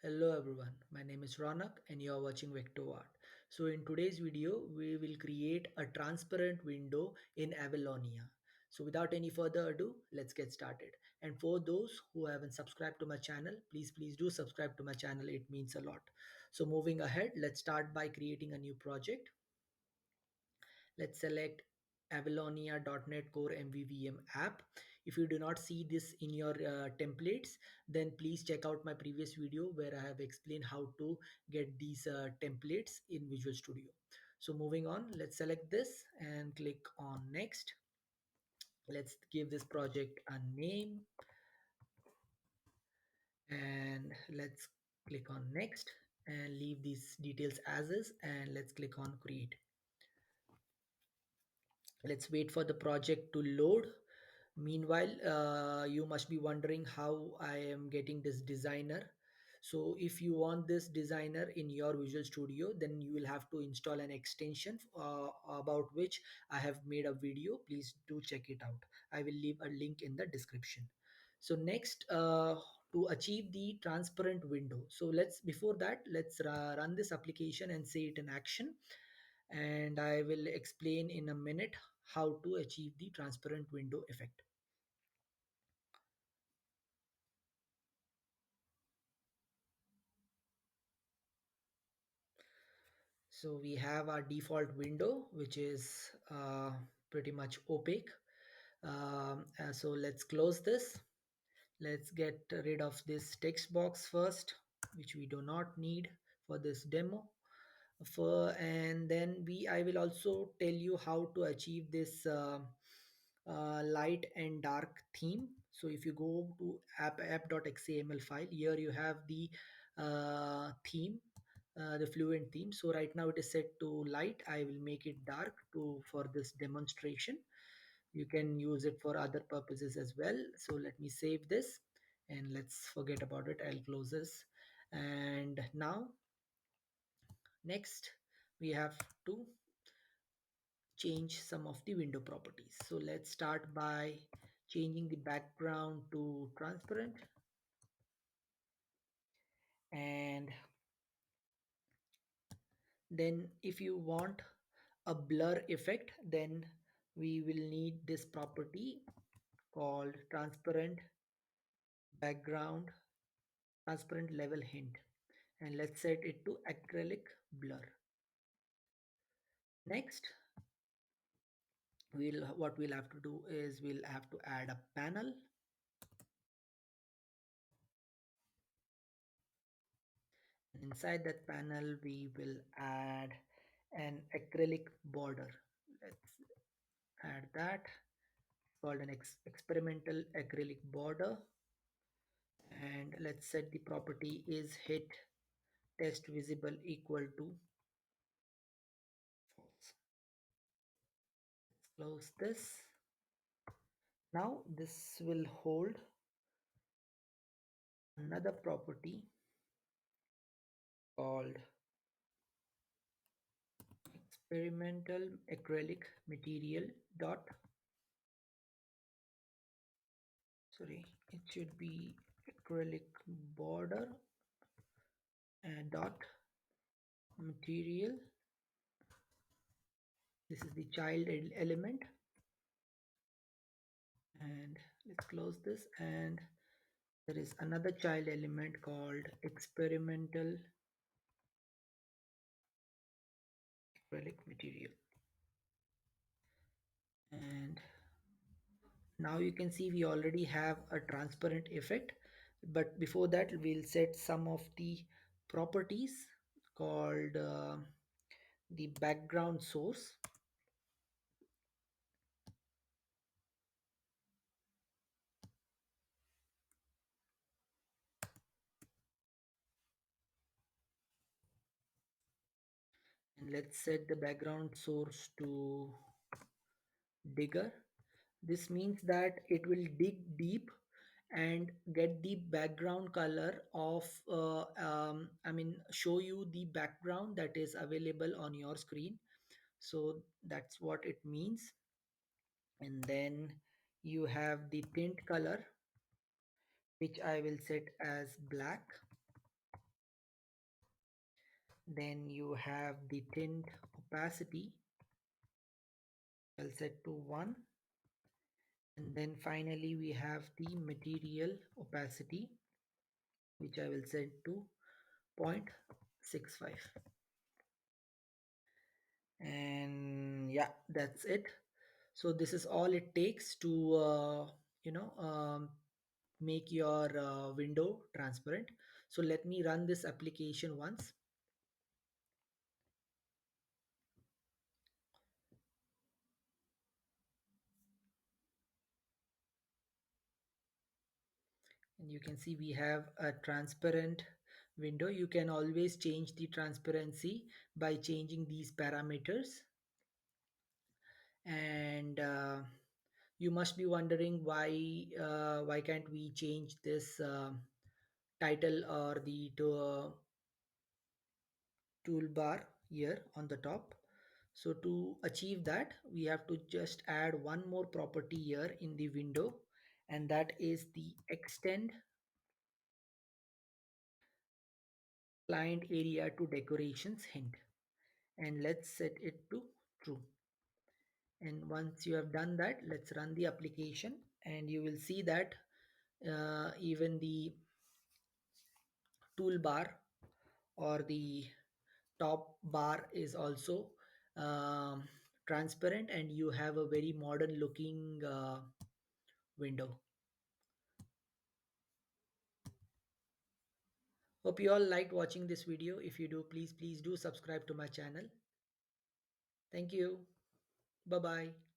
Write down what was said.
Hello everyone, my name is Ronak and you are watching VectoArt. So in today's video, we will create a transparent window in Avalonia. So without any further ado, let's get started. And for those who haven't subscribed to my channel, please do subscribe to my channel. It means a lot. So moving ahead, let's start by creating a new project. Let's select Avalonia .NET Core MVVM app. If you do not see this in your templates, then please check out my previous video where I have explained how to get these templates in Visual Studio. So moving on, let's select this and click on next. Let's give this project a name and let's click on next and leave these details as is, and let's click on create. Let's wait for the project to load. Meanwhile, you must be wondering how I am getting this designer. So if you want this designer in your Visual Studio, then you will have to install an extension about which I have made a video. Please do check it out. I will leave a link in the description. So next, to achieve the transparent window. So before that, let's run this application and see it in action. And I will explain in a minute how to achieve the transparent window effect. So we have our default window, which is pretty much opaque. So let's close this. Let's get rid of this text box first, which we do not need for this demo. And then I will also tell you how to achieve this light and dark theme. So if you go to app.xaml file, here you have the theme, the fluent theme. So right now it is set to light. I will make it dark to for this demonstration. You can use it for other purposes as well. So let me save this and let's forget about it. I'll close this. And now next we have to change some of the window properties. So let's start by changing the background to transparent, and then if you want a blur effect, then we will need this property called transparent background, transparent level hint, and let's set it to acrylic blur. Next, what we'll have to do is we'll have to add a panel. Inside that panel, we will add an acrylic border. Let's add that, called an experimental acrylic border. And let's set the property is hit test visible equal to false. Let's close this. Now this will hold another property called experimental acrylic material dot, sorry, it should be acrylic border and dot material. This is the child element, and let's close this. And there is another child element called experimental acrylic material. And now you can see we already have a transparent effect, but before that we'll set some of the properties called the background source. And let's set the background source to digger. This means that it will dig deep and get the background color of show you the background that is available on your screen. So that's what it means. And then you have the tint color, which I will set as black. Then you have the tint opacity. I'll set to 1. And then finally we have the material opacity, which I will set to 0.65. And yeah, that's it. So this is all it takes to you know make your window transparent. So let me run this application once. And you can see we have a transparent window. You can always change the transparency by changing these parameters. And you must be wondering why can't we change this title or the toolbar here on the top. So to achieve that, we have to just add one more property here in the window, and that is the extend client area to decorations hint. And let's set it to true. And once you have done that, let's run the application, and you will see that even the toolbar or the top bar is also um, transparent, and you have a very modern looking window. Hope you all liked watching this video. If you do, please do subscribe to my channel. Thank you. Bye bye.